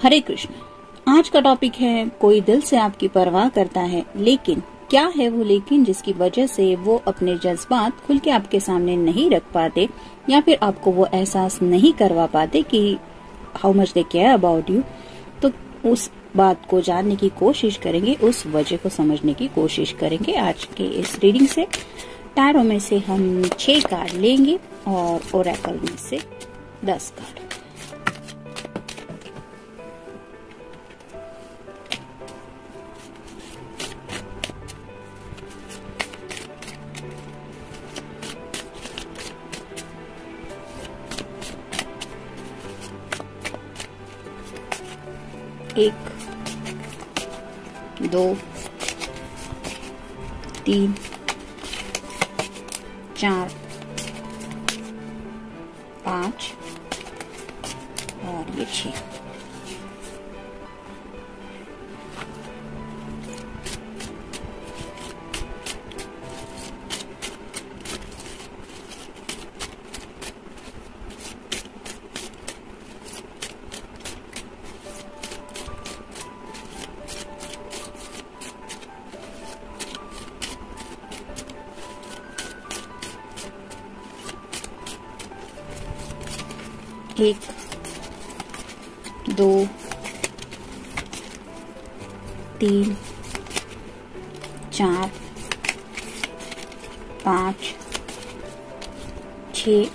हरे कृष्ण। आज का टॉपिक है कोई दिल से आपकी परवाह करता है, लेकिन क्या है वो लेकिन जिसकी वजह से वो अपने जज्बात खुल के आपके सामने नहीं रख पाते या फिर आपको वो एहसास नहीं करवा पाते कि how much they care about you. तो उस बात को जानने की कोशिश करेंगे, उस वजह को समझने की कोशिश करेंगे आज के इस रीडिंग से। टैरो में से हम 6 कार्ड लेंगे और ओरेकल में से 10 कार्ड। एक, 2, 3, 4, 5 और ये 6। एक, 2, 3, 4, 5, 6,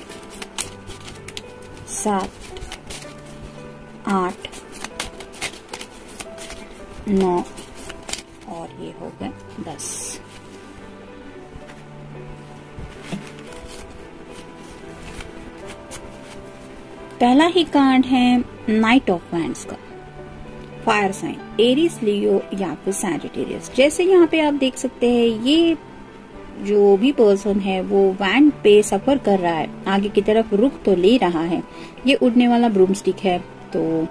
7, 8, 9 और ये हो गए 10। पहला ही कार्ड है नाइट ऑफ वैंड्स का। फायर साइन एरीज, लियो या फिर सैजिटेरियस। जैसे यहाँ पे आप देख सकते हैं, ये जो भी पर्सन है वो वैंड पे सफर कर रहा है, आगे की तरफ रुख तो ले रहा है। ये उड़ने वाला ब्रूमस्टिक है, तो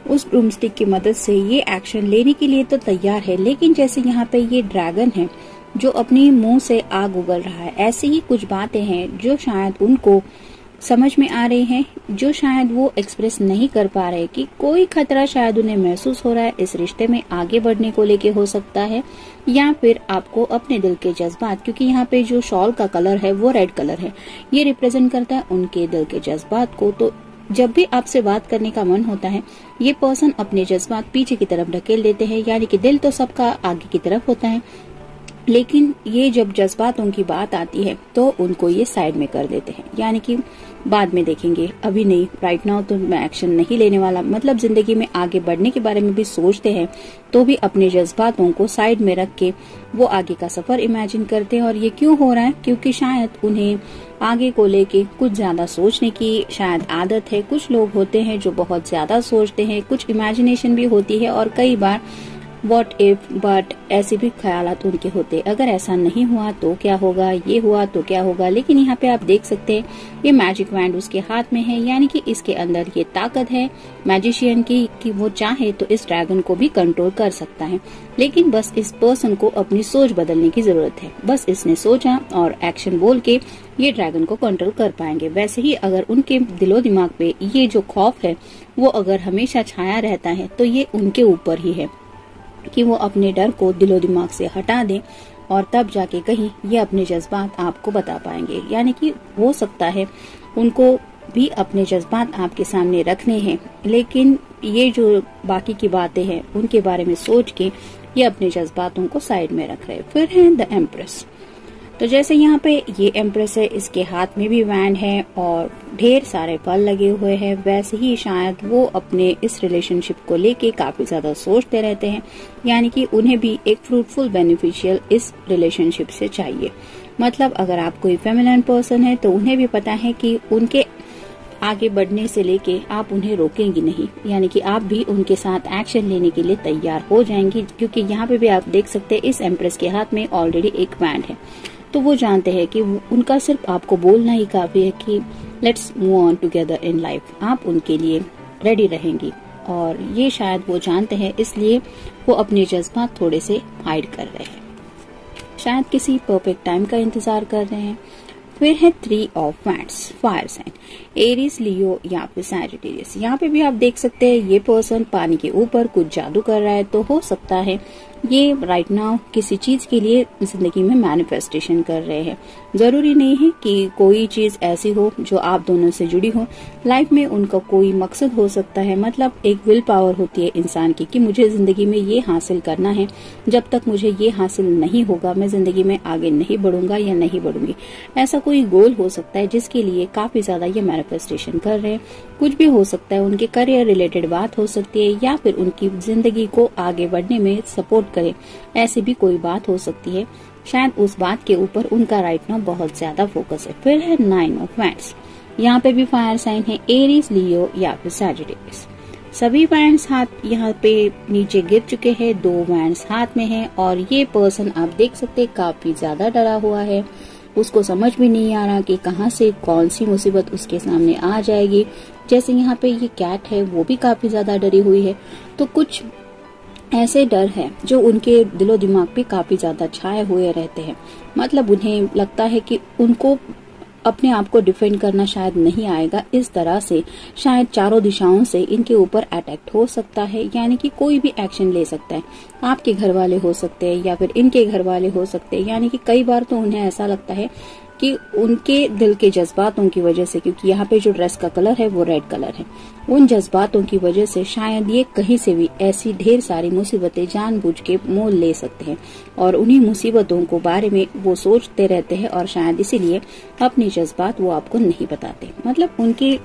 उस ब्रूमस्टिक की मदद से ये एक्शन लेने के लिए तो तैयार है। लेकिन जैसे यहाँ पे ये ड्रैगन है जो अपने मुंह से आग उगल रहा है, ऐसी ही कुछ बातें हैं जो शायद उनको समझ में आ रही हैं, जो शायद वो एक्सप्रेस नहीं कर पा रहे कि कोई खतरा शायद उन्हें महसूस हो रहा है। इस रिश्ते में आगे बढ़ने को लेके हो सकता है, या फिर आपको अपने दिल के जज्बात, क्योंकि यहाँ पे जो शॉल का कलर है वो रेड कलर है, ये रिप्रेजेंट करता है उनके दिल के जज्बात को। तो जब भी आपसे बात करने का मन होता है, ये पर्सन अपने जज्बात पीछे की तरफ ढकेल देते हैं। यानी कि दिल तो सबका आगे की तरफ होता है, लेकिन ये जब जज्बातों की बात आती है तो उनको ये साइड में कर देते हैं। यानी कि बाद में देखेंगे, अभी नहीं, राइट नाउ तो मैं एक्शन नहीं लेने वाला। मतलब जिंदगी में आगे बढ़ने के बारे में भी सोचते हैं तो भी अपने जज्बातों को साइड में रख के वो आगे का सफर इमेजिन करते हैं। और ये क्यों हो रहा है? क्योंकि शायद उन्हें आगे को लेके कुछ ज्यादा सोचने की शायद आदत है। कुछ लोग होते हैं जो बहुत ज्यादा सोचते हैं, कुछ इमेजिनेशन भी होती है और कई बार व्हाट इफ, बट ऐसे भी ख्यालात उनके होते। अगर ऐसा नहीं हुआ तो क्या होगा, ये हुआ तो क्या होगा। लेकिन यहाँ पे आप देख सकते हैं ये मैजिक वैंड उसके हाथ में है, यानी कि इसके अंदर ये ताकत है मैजिशियन की कि वो चाहे तो इस ड्रैगन को भी कंट्रोल कर सकता है। लेकिन बस इस पर्सन को अपनी सोच बदलने की जरूरत है। बस इसने सोचा और एक्शन बोल के ये ड्रैगन को कंट्रोल कर पाएंगे। वैसे ही अगर उनके दिलो दिमाग पे ये जो खौफ है वो अगर हमेशा छाया रहता है तो ये उनके ऊपर ही है कि वो अपने डर को दिलो दिमाग से हटा दें और तब जाके कहीं ये अपने जज्बात आपको बता पाएंगे। यानी कि हो सकता है उनको भी अपने जज्बात आपके सामने रखने हैं, लेकिन ये जो बाकी की बातें हैं उनके बारे में सोच के ये अपने जज्बातों को साइड में रख रहे हैं। फिर है द एम्प्रेस। तो जैसे यहाँ पे ये एम्प्रेस है, इसके हाथ में भी वैंड है और ढेर सारे फल लगे हुए हैं। वैसे ही शायद वो अपने इस रिलेशनशिप को लेके काफी ज्यादा सोचते रहते हैं। यानी कि उन्हें भी एक फ्रूटफुल बेनिफिशियल इस रिलेशनशिप से चाहिए। मतलब अगर आप कोई फेमिनिन पर्सन है तो उन्हें भी पता है कि उनके आगे बढ़ने से लेके आप उन्हें रोकेंगी नहीं, यानी कि आप भी उनके साथ एक्शन लेने के लिए तैयार हो जाएंगी। क्योंकि यहाँ पे भी आप देख सकते हैं इस एम्प्रेस के हाथ में ऑलरेडी एक वैंड है, तो वो जानते हैं कि उनका सिर्फ आपको बोलना ही काफी है कि let's move on together in life. आप उनके लिए रेडी रहेंगी और ये शायद वो जानते हैं, इसलिए वो अपने जज्बात थोड़े से हाइड कर रहे हैं। शायद किसी परफेक्ट टाइम का इंतजार कर रहे हैं, फिर है 3 of wands, fire sign, Aries, Leo या फिर सैजिटेरियस। यहाँ पे भी आप देख सकते हैं ये पर्सन पानी के ऊपर कुछ जादू कर रहा है, तो हो सकता है ये राइट नाउ किसी चीज के लिए जिंदगी में मैनिफेस्टेशन कर रहे हैं। जरूरी नहीं है कि कोई चीज ऐसी हो जो आप दोनों से जुड़ी हो। लाइफ में उनका कोई मकसद हो सकता है, मतलब एक विल पावर होती है इंसान की कि मुझे जिंदगी में ये हासिल करना है, जब तक मुझे ये हासिल नहीं होगा मैं जिंदगी में आगे नहीं बढ़ूंगा या नहीं बढ़ूंगी। ऐसा कोई गोल हो सकता है जिसके लिए काफी ज्यादा ये मैनिफेस्टेशन कर रहे हैं। कुछ भी हो सकता है, उनके करियर रिलेटेड बात हो सकती है या फिर उनकी जिंदगी को आगे बढ़ने में सपोर्ट करे, ऐसी भी कोई बात हो सकती है। शायद उस बात के ऊपर उनका राइट नाउ बहुत ज्यादा फोकस है। फिर है 9 ऑफ वैंड्स, यहाँ पे भी फायर साइन है, एरीज, लियो या फिर सैजिटेरियस। सभी वैंड्स हाथ यहाँ पे नीचे गिर चुके हैं, 2 वैंड्स हाथ में है और ये पर्सन आप देख सकते हैं काफी ज्यादा डरा हुआ है। उसको समझ भी नहीं आ रहा कि कहाँ से कौन सी मुसीबत उसके सामने आ जाएगी। जैसे यहाँ पे ये कैट है वो भी काफी ज्यादा डरी हुई है। तो कुछ ऐसे डर है जो उनके दिलो दिमाग पे काफी ज्यादा छाए हुए रहते हैं। मतलब उन्हें लगता है कि उनको अपने आप को डिफेंड करना शायद नहीं आएगा। इस तरह से शायद चारों दिशाओं से इनके ऊपर अटैक हो सकता है, यानी कि कोई भी एक्शन ले सकता है। आपके घर वाले हो सकते हैं या फिर इनके घर वाले हो सकते हैं। यानी कि कई बार तो उन्हें ऐसा लगता है कि उनके दिल के जज्बातों की वजह से, क्योंकि यहाँ पे जो ड्रेस का कलर है वो रेड कलर है, उन जज्बातों की वजह से शायद ये कहीं से भी ऐसी ढेर सारी मुसीबतें जानबूझ के मोल ले सकते हैं और उन्हीं मुसीबतों को बारे में वो सोचते रहते हैं और शायद इसीलिए अपने जज्बात वो आपको नहीं बताते। मतलब उनके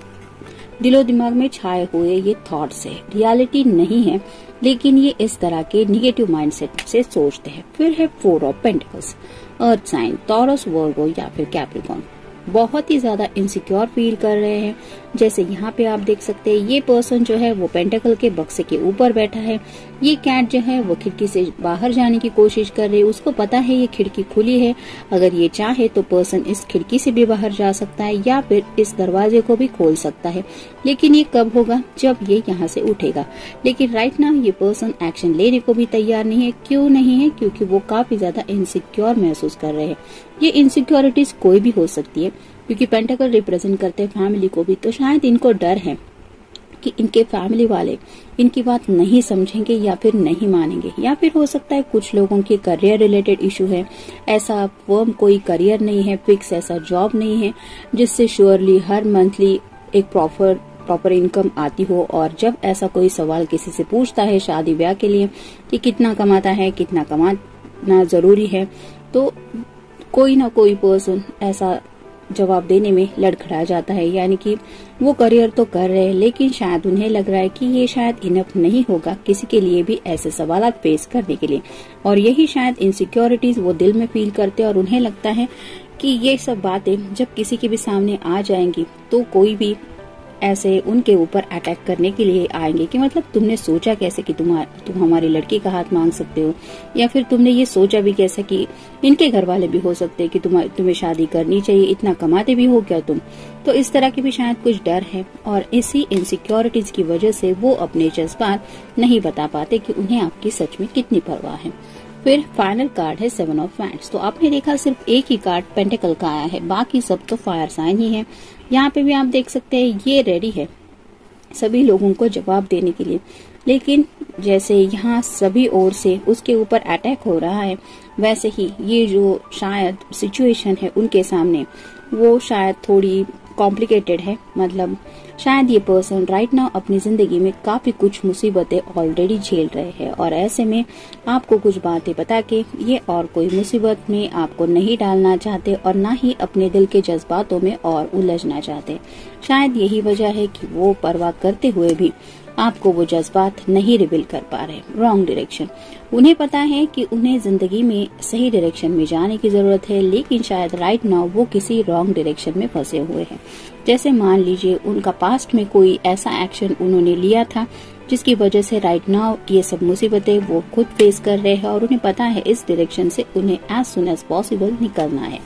दिलो दिमाग में छाए हुए ये थॉट्स है, रियलिटी नहीं है, लेकिन ये इस तरह के निगेटिव माइंडसेट से सोचते हैं। फिर है 4 of pentacles, earth sign, Taurus, Virgo या फिर कैप्रिकॉर्न। बहुत ही ज्यादा इनसिक्योर फील कर रहे हैं। जैसे यहाँ पे आप देख सकते हैं ये पर्सन जो है वो पेंटाकल के बक्से के ऊपर बैठा है। ये कैट जो है वो खिड़की से बाहर जाने की कोशिश कर रही है। उसको पता है ये खिड़की खुली है, अगर ये चाहे तो पर्सन इस खिड़की से भी बाहर जा सकता है या फिर इस दरवाजे को भी खोल सकता है। लेकिन ये कब होगा? जब ये यहाँ से उठेगा। लेकिन राइट नाउ ये पर्सन एक्शन लेने को भी तैयार नहीं है। क्यों नहीं है? क्योंकि वो काफी ज्यादा इनसिक्योर महसूस कर रहे हैं। ये इनसिक्योरिटीज कोई भी हो सकती है, क्योंकि पेंटाकल रिप्रेजेंट करते हैं फैमिली को भी। तो शायद इनको डर है कि इनके फैमिली वाले इनकी बात नहीं समझेंगे या फिर नहीं मानेंगे, या फिर हो सकता है कुछ लोगों के करियर रिलेटेड इशू है। ऐसा फर्म कोई करियर नहीं है, फिक्स ऐसा जॉब नहीं है जिससे श्योरली हर मंथली एक प्रॉपर इनकम आती हो। और जब ऐसा कोई सवाल किसी से पूछता है शादी ब्याह के लिए कि कितना कमाता है, कितना कमाना जरूरी है, तो कोई ना कोई पर्सन ऐसा जवाब देने में लड़खड़ा जाता है। यानी कि वो करियर तो कर रहे हैं लेकिन शायद उन्हें लग रहा है कि ये शायद इनफ नहीं होगा किसी के लिए भी ऐसे सवाल फेस करने के लिए। और यही शायद इनसिक्योरिटीज वो दिल में फील करते हैं और उन्हें लगता है कि ये सब बातें जब किसी के भी सामने आ जाएंगी तो कोई भी ऐसे उनके ऊपर अटैक करने के लिए आएंगे कि मतलब तुमने सोचा कैसे कि तुम हमारी लड़की का हाथ मांग सकते हो, या फिर तुमने ये सोचा भी कैसे कि इनके घर वाले भी हो सकते हैं कि तुम्हें शादी करनी चाहिए, इतना कमाते भी हो क्या तुम। तो इस तरह की भी शायद कुछ डर है और इसी इनसिक्योरिटीज की वजह से वो अपने जज्बात नहीं बता पाते कि उन्हें आपकी सच में कितनी परवाह है। फिर फाइनल कार्ड है 7 ऑफ वैंड्स। तो आपने देखा सिर्फ एक ही कार्ड पेंटिकल का आया है, बाकी सब तो फायर साइन ही है। यहाँ पे भी आप देख सकते हैं ये रेडी है सभी लोगों को जवाब देने के लिए, लेकिन जैसे यहाँ सभी ओर से उसके ऊपर अटैक हो रहा है, वैसे ही ये जो शायद सिचुएशन है उनके सामने वो शायद थोड़ी कॉम्प्लिकेटेड है। मतलब शायद ये पर्सन राइट नाउ अपनी जिंदगी में काफी कुछ मुसीबतें ऑलरेडी झेल रहे हैं और ऐसे में आपको कुछ बातें बता के ये और कोई मुसीबत में आपको नहीं डालना चाहते और ना ही अपने दिल के जज्बातों में और उलझना चाहते। शायद यही वजह है कि वो परवाह करते हुए भी आपको वो जज्बात नहीं रिवील कर पा रहे। रॉन्ग डायरेक्शन, उन्हें पता है कि उन्हें जिंदगी में सही डायरेक्शन में जाने की जरूरत है, लेकिन शायद राइट नाउ वो किसी रॉन्ग डायरेक्शन में फंसे हुए हैं। जैसे मान लीजिए उनका पास्ट में कोई ऐसा एक्शन उन्होंने लिया था जिसकी वजह से राइट नाउ ये सब मुसीबतें वो खुद फेस कर रहे हैं और उन्हें पता है इस डायरेक्शन से उन्हें एज सुन एज पॉसिबल निकलना है।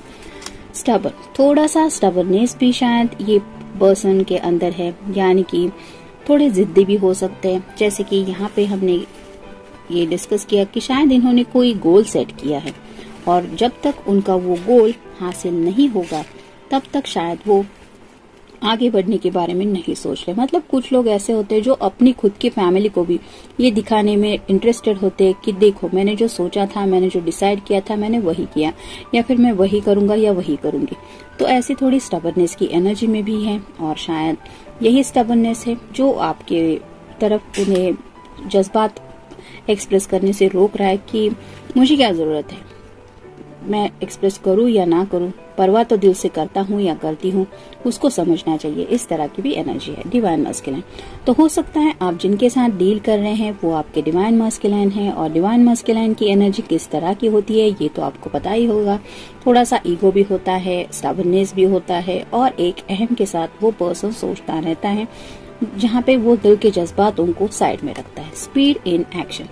स्टबर्न, थोड़ा सा स्टबर्ननेस भी शायद ये पर्सन के अंदर है, यानी कि थोड़े जिद्दी भी हो सकते हैं। जैसे कि यहाँ पे हमने ये डिस्कस किया कि शायद इन्होंने कोई गोल सेट किया है और जब तक उनका वो गोल हासिल नहीं होगा तब तक शायद वो आगे बढ़ने के बारे में नहीं सोच रहे। मतलब कुछ लोग ऐसे होते हैं जो अपनी खुद की फैमिली को भी ये दिखाने में इंटरेस्टेड होते हैं कि देखो मैंने जो सोचा था, मैंने जो डिसाइड किया था, मैंने वही किया, या फिर मैं वही करूंगा या वही करूंगी। तो ऐसी थोड़ी स्टबर्नेस की एनर्जी में भी है, और शायद यही स्टबर्नेस है जो आपके तरफ उन्हें जज्बात एक्सप्रेस करने से रोक रहा है कि मुझे क्या जरूरत है, मैं एक्सप्रेस करूं या ना करूं, परवाह तो दिल से करता हूं या करती हूं, उसको समझना चाहिए। इस तरह की भी एनर्जी है डिवाइन मस्कुलाइन। तो हो सकता है आप जिनके साथ डील कर रहे हैं वो आपके डिवाइन मस्कुलाइन हैं, और डिवाइन मस्कुलाइन की एनर्जी किस तरह की होती है ये तो आपको पता ही होगा। थोड़ा सा ईगो भी होता है, स्टबर्नेस भी होता है, और एक अहम के साथ वो पर्सन सोचता रहता है जहाँ पे वो दिल के जज्बातों को साइड में रखता है। स्पीड इन एक्शन,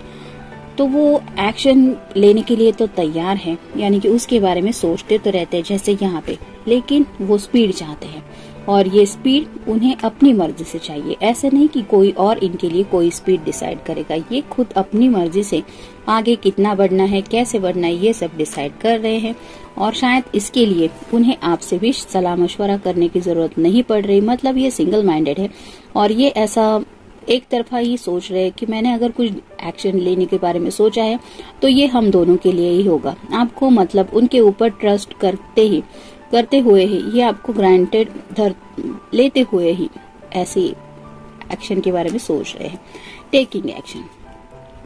तो वो एक्शन लेने के लिए तो तैयार है, यानी कि उसके बारे में सोचते तो रहते हैं जैसे यहाँ पे, लेकिन वो स्पीड चाहते हैं, और ये स्पीड उन्हें अपनी मर्जी से चाहिए। ऐसे नहीं कि कोई और इनके लिए कोई स्पीड डिसाइड करेगा, ये खुद अपनी मर्जी से आगे कितना बढ़ना है, कैसे बढ़ना है, ये सब डिसाइड कर रहे हैं। और शायद इसके लिए उन्हें आपसे भी सलाह मशवरा करने की जरूरत नहीं पड़ रही। मतलब ये सिंगल माइंडेड है, और ये ऐसा एक तरफा ही सोच रहे हैं कि मैंने अगर कुछ एक्शन लेने के बारे में सोचा है तो ये हम दोनों के लिए ही होगा। आपको मतलब उनके ऊपर ट्रस्ट करते हुए ही, ये आपको ग्रांटेड लेते हुए ही ऐसी एक्शन के बारे में सोच रहे हैं, टेकिंग एक्शन।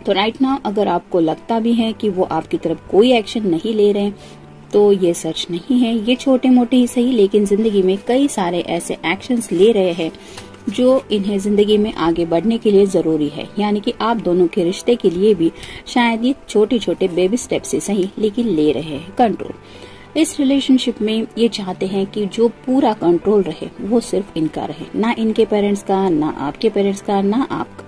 तो राइट नाउ अगर आपको लगता भी है कि वो आपकी तरफ कोई एक्शन नहीं ले रहे हैं तो ये सच नहीं है। ये छोटे मोटे ही सही, लेकिन जिंदगी में कई सारे ऐसे एक्शंस ले रहे हैं जो इन्हें जिंदगी में आगे बढ़ने के लिए जरूरी है। यानी कि आप दोनों के रिश्ते के लिए भी शायद ये छोटे छोटे बेबी स्टेप से सही, लेकिन ले रहे हैं कंट्रोल। इस रिलेशनशिप में ये चाहते हैं कि जो पूरा कंट्रोल रहे वो सिर्फ इनका रहे, ना इनके पेरेंट्स का, ना आपके पेरेंट्स का, ना आपका।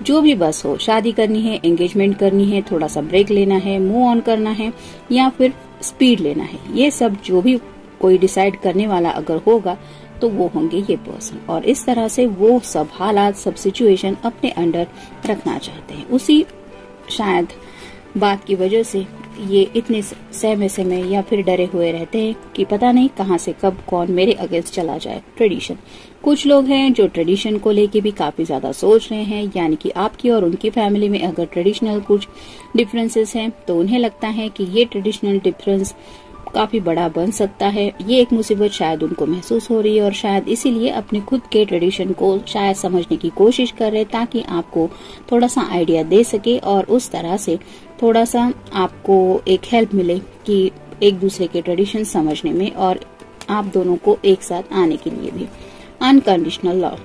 जो भी बस हो, शादी करनी है, एंगेजमेंट करनी है, थोड़ा सा ब्रेक लेना है, मूव ऑन करना है, या फिर स्पीड लेना है, ये सब जो भी कोई डिसाइड करने वाला अगर होगा तो वो होंगे ये पर्सन। और इस तरह से वो सब हालात, सब सिचुएशन अपने अंडर रखना चाहते हैं। उसी शायद बात की वजह से ये इतने सहमे या फिर डरे हुए रहते हैं कि पता नहीं कहाँ से कब कौन मेरे अगेंस्ट चला जाए। ट्रेडिशन, कुछ लोग हैं जो ट्रेडिशन को लेके भी काफी ज्यादा सोच रहे हैं। यानी कि आपकी और उनकी फैमिली में अगर ट्रेडिशनल कुछ डिफरेंसेस हैं तो उन्हें लगता है कि ये ट्रेडिशनल डिफरेंस काफी बड़ा बन सकता है। ये एक मुसीबत शायद उनको महसूस हो रही है, और शायद इसीलिए अपने खुद के ट्रेडिशन को शायद समझने की कोशिश कर रहे हैं ताकि आपको थोड़ा सा आइडिया दे सके, और उस तरह से थोड़ा सा आपको एक हेल्प मिले कि एक दूसरे के ट्रेडिशन समझने में, और आप दोनों को एक साथ आने के लिए भी। अनकंडीशनल लव,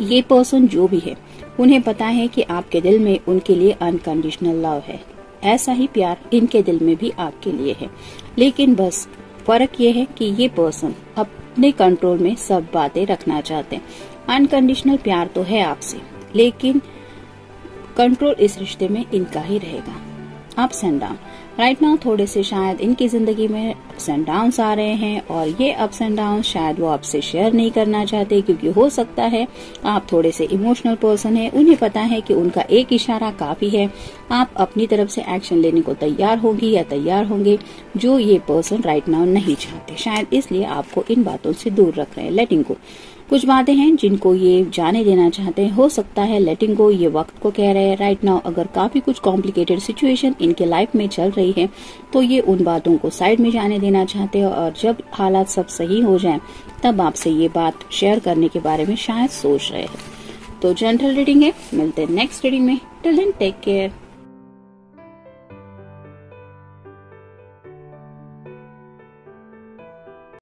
ये पर्सन जो भी है उन्हें पता है कि आपके दिल में उनके लिए अनकंडीशनल लव है। ऐसा ही प्यार इनके दिल में भी आपके लिए है, लेकिन बस फर्क ये है कि ये पर्सन अपने कंट्रोल में सब बातें रखना चाहते हैं। अनकंडीशनल प्यार तो है आपसे, लेकिन कंट्रोल इस रिश्ते में इनका ही रहेगा। Ups and down, right now थोड़े से शायद इनकी जिंदगी में अप्स एंड डाउन्स आ रहे हैं, और ये अप्स एंड डाउन्स शायद वो आपसे शेयर नहीं करना चाहते, क्योंकि हो सकता है आप थोड़े से इमोशनल पर्सन है। उन्हें पता है कि उनका एक इशारा काफी है, आप अपनी तरफ से एक्शन लेने को तैयार होगी या तैयार होंगे, जो ये पर्सन राइट नाउ नहीं चाहते। शायद इसलिए आपको इन बातों से दूर रख रहे हैं। लेटिंग गो, कुछ बातें हैं जिनको ये जाने देना चाहते हैं। हो सकता है लेटिंग गो ये वक्त को कह रहे हैं। राइट नाउ अगर काफी कुछ कॉम्प्लिकेटेड सिचुएशन इनके लाइफ में चल रही है तो ये उन बातों को साइड में जाने देना चाहते हैं, और जब हालात सब सही हो जाएं तब आपसे ये बात शेयर करने के बारे में शायद सोच रहे हैं। तो जनरल रीडिंग है, मिलते हैं नेक्स्ट रीडिंग में। Till then take care.